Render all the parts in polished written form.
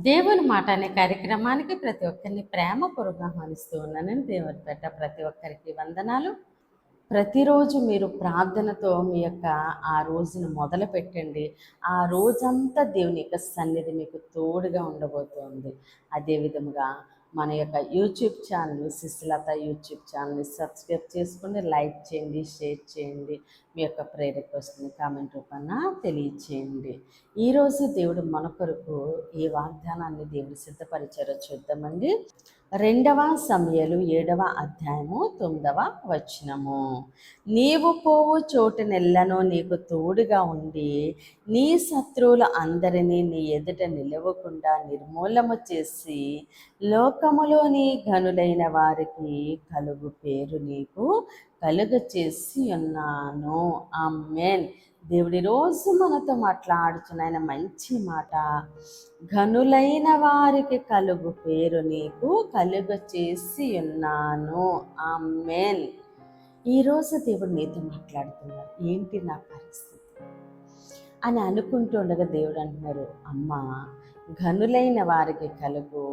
దేవుని మాట అనే కార్యక్రమానికి ప్రతి ఒక్కరిని ప్రేమపూర్వకంగా ఆహ్వానిస్తూ ఉన్నానని దేవుని పెట్ట ప్రతి ఒక్కరికి వందనాలు. ప్రతిరోజు మీరు ప్రార్థనతో మీ యొక్క ఆ రోజును మొదలు పెట్టండి. ఆ రోజంతా దేవుని యొక్క సన్నిధి మీకు తోడుగా ఉండబోతోంది. అదే విధముగా మన యొక్క యూట్యూబ్ ఛానల్ సిస్లత యూట్యూబ్ ఛానల్ని సబ్స్క్రైబ్ చేసుకోండి, లైక్ చేయండి, షేర్ చేయండి. మీ యొక్క ప్రేయర్ రిక్వెస్ట్ని కామెంట్ రూపాన తెలియచేయండి. ఈరోజు దేవుడు మన కొరకు ఈ వాగ్దానాన్ని దేవుడు సిద్ధపరిచారో చూద్దామండి. 2వ సమూయేలు 7వ అధ్యాయము 9వ వచనము. నీవు పోవు చోటునెల్లను నీకు తోడుగా ఉండి నీ శత్రువులు అందరినీ నీ ఎదుట నిలవకుండా నిర్మూలము చేసి లోకములోని ఘనులైన వారికి కలుగు పేరు నీకు కలుగ చేసి ఉన్నాను. ఆమేన్. దేవుడి రోజు మనతో మాట్లాడుతున్న ఆయన మంచి మాట, ఘనులైన వారికి కలుగు పేరు నీకు కలుగ చేసి ఉన్నాను. ఆమేన్. ఈరోజు దేవుడు నీతో మాట్లాడుతున్నారు, ఏంటి నా పరిస్థితి అని అనుకుంటుండగా దేవుడు అంటున్నారు, అమ్మ, ఘనులైన వారికి కలుగు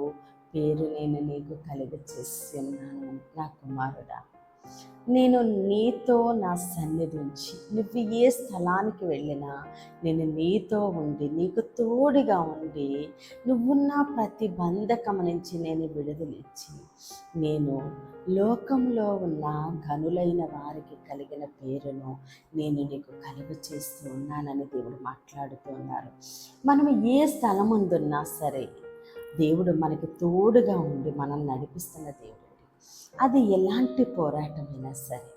పేరు నేను నీకు కలుగ చేసి ఉన్నాను. నా కుమారుడా, నేను నీతో నా సన్నిధి ఉంచి నువ్వు ఏ స్థలానికి వెళ్ళినా నేను నీతో ఉండి నీకు తోడుగా ఉండి నువ్వున్న ప్రతి బంధకం నుంచి నేను విడుదలిచ్చి నేను లోకంలో ఉన్న ఘనులైన వారికి కలిగిన పేరును నేను నీకు కలుగ చేస్తూ ఉన్నానని దేవుడు మాట్లాడుతున్నారు. మనం ఏ స్థలం ఉందున్నా సరే దేవుడు మనకి తోడుగా ఉండి మనల్ని నడిపిస్తున్న దేవుడు. అది ఎలాంటి పోరాటమైనా సరే,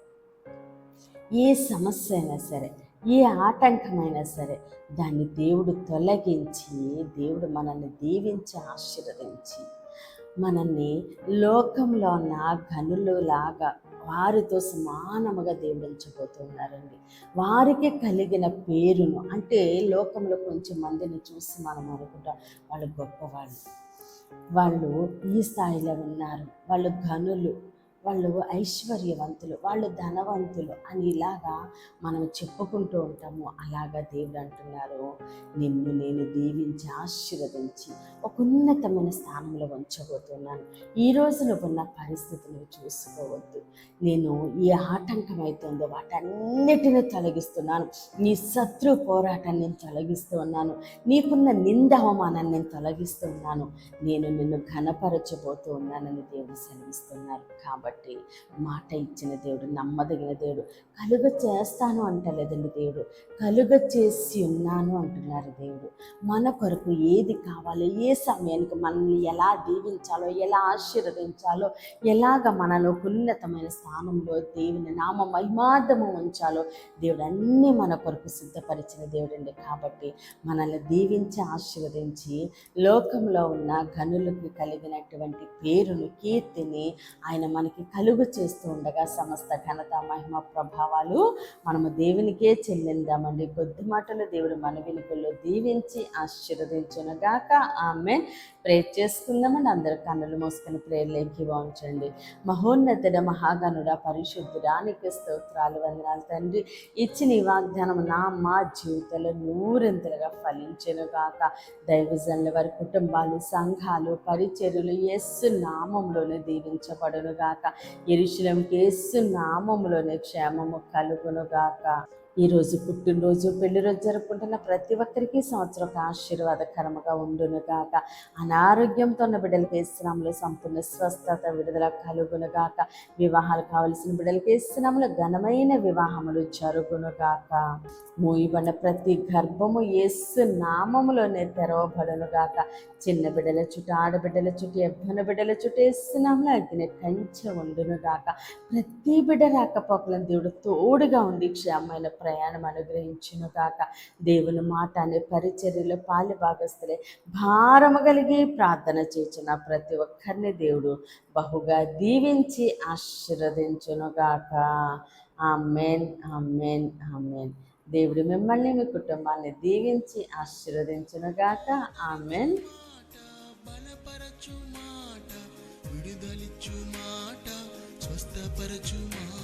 ఏ సమస్య అయినా సరే, ఏ ఆటంకమైనా సరే దాన్ని దేవుడు తొలగించి దేవుడు మనల్ని దీవించి ఆశీర్వదించి మనల్ని లోకంలో ఉన్న ఘనులులాగా వారితో సమానముగా దేవుడు ఉంచబోతున్నారండి. వారికి కలిగిన పేరును, అంటే లోకంలో కొంచెం మందిని చూసి మనం అనుకుంటాం వాళ్ళు గొప్పవాళ్ళు, వాళ్ళు ఈ స్థాయిలో ఉన్నారు, వాళ్ళు ఘనులు, వాళ్ళు ఐశ్వర్యవంతులు, వాళ్ళు ధనవంతులు అని ఇలాగా మనం చెప్పుకుంటూ ఉంటాము. అలాగా దేవుడు అంటున్నారు, నిన్ను నేను దీవించి ఆశీర్వదించి ఒక ఉన్నతమైన స్థానంలో ఉంచబోతున్నాను. ఈరోజు నువ్వున్న పరిస్థితులను చూసుకోవద్దు. నేను ఈ ఆటంకం అవుతుందో వాటన్నిటిని తొలగిస్తున్నాను. నీ శత్రు పోరాటాన్ని నేను తొలగిస్తూ ఉన్నాను. నీకున్న నింద అవమానాన్ని నేను తొలగిస్తూ ఉన్నాను. నేను నిన్ను ఘనపరచబోతూ ఉన్నానని దేవుడు సెలవిస్తున్నారు. కాబట్టి మాట ఇచ్చిన దేవుడు, నమ్మదగిన దేవుడు. కలుగ చేస్తాను అంటలేదండి దేవుడు, కలుగ చేసి ఉన్నాను అంటున్నారు దేవుడు. మన కొరకు ఏది కావాలో, ఏ సమయానికి మనల్ని ఎలా దీవించాలో, ఎలా ఆశీర్వదించాలో, ఎలాగ మనలో ఉన్నతమైన స్థానంలో దేవుని నామ మహిమార్థము ఉంచాలో దేవుడు అన్నీ మన కొరకు సిద్ధపరిచిన దేవుడండి. కాబట్టి మనల్ని దీవించి ఆశీర్వదించి లోకంలో ఉన్న ఘనులకు కలిగినటువంటి పేరును, కీర్తిని ఆయన మనకి కలుగు చేస్తూ ఉండగా సమస్త ఘనత మహిమ ప్రభావాలు మనము దేవునికే చెల్లిందామండి. కొద్ది మాటలు దేవుడు మన వెనుకల్లో దీవించి ఆశీర్వదించునుగాక. ఆమేన్. ప్రేర్ చేసుకుందామండి. అందరూ కన్నులు మూసుకొని ప్రేర్లోకి వంచండి. మహోన్నతుడ, మహాగణుడ, పరిశుద్ధుడానికి స్తోత్రాలు, వందనాలు తండ్రి. ఇచ్చిన ఈ వాగ్దానం మా జీవితంలో నూరింతలుగా ఫలించెనుగాక. దైవజనుల వారి కుటుంబాలు, సంఘాలు, పరిచర్యలు యేసు నామములోనే దీవించబడునుగాక. యెరూషలేముకి యేసు నామములోనే క్షేమము కలుగునుగాక. ఈరోజు పుట్టినరోజు, పెళ్లి రోజు జరుపుకుంటున్న ప్రతి ఒక్కరికి సంవత్సరం ఒక ఆశీర్వాదకరముగా ఉండునుగాక. అనారోగ్యంతో ఉన్న బిడ్డలకి యేసునామములో సంపూర్ణ స్వస్థత, విడుదల కలుగునుగాక. వివాహాలు కావలసిన బిడ్డలకి యేసునామములో ఘనమైన వివాహములు జరుగునుగాక. మూయబడిన ప్రతి గర్భము యేసు నామములోనే తెరవబడునుగాక. చిన్న బిడ్డల చుట్టూ, ఆడబిడ్డల చుట్టూ, యవ్వన బిడ్డల చుట్టూ యేసునామములో అగ్ని కంచె ఉండునుగాక. ప్రతి బిడ్డ రాకపోకలను దేవుడు తోడుగా ఉండి క్షేమమైన ప్రయాణం అనుగ్రహించునుగాక. దేవుని మాట అనే పరిచర్యలో పాలి భాగస్తులే భారము కలిగి ప్రార్థన చేసిన ప్రతి ఒక్కరిని దేవుడు బహుగా దీవించి ఆశీర్వదించునుగాక. ఆమేన్, ఆమేన్, ఆమేన్. దేవుడు మిమ్మల్ని, మీ కుటుంబాన్ని దీవించి ఆశీర్వదించునుగాక. ఆమేన్. బలపరచు మాట, విడుదలిచ్చు మాట, స్వస్థపరచు మాట.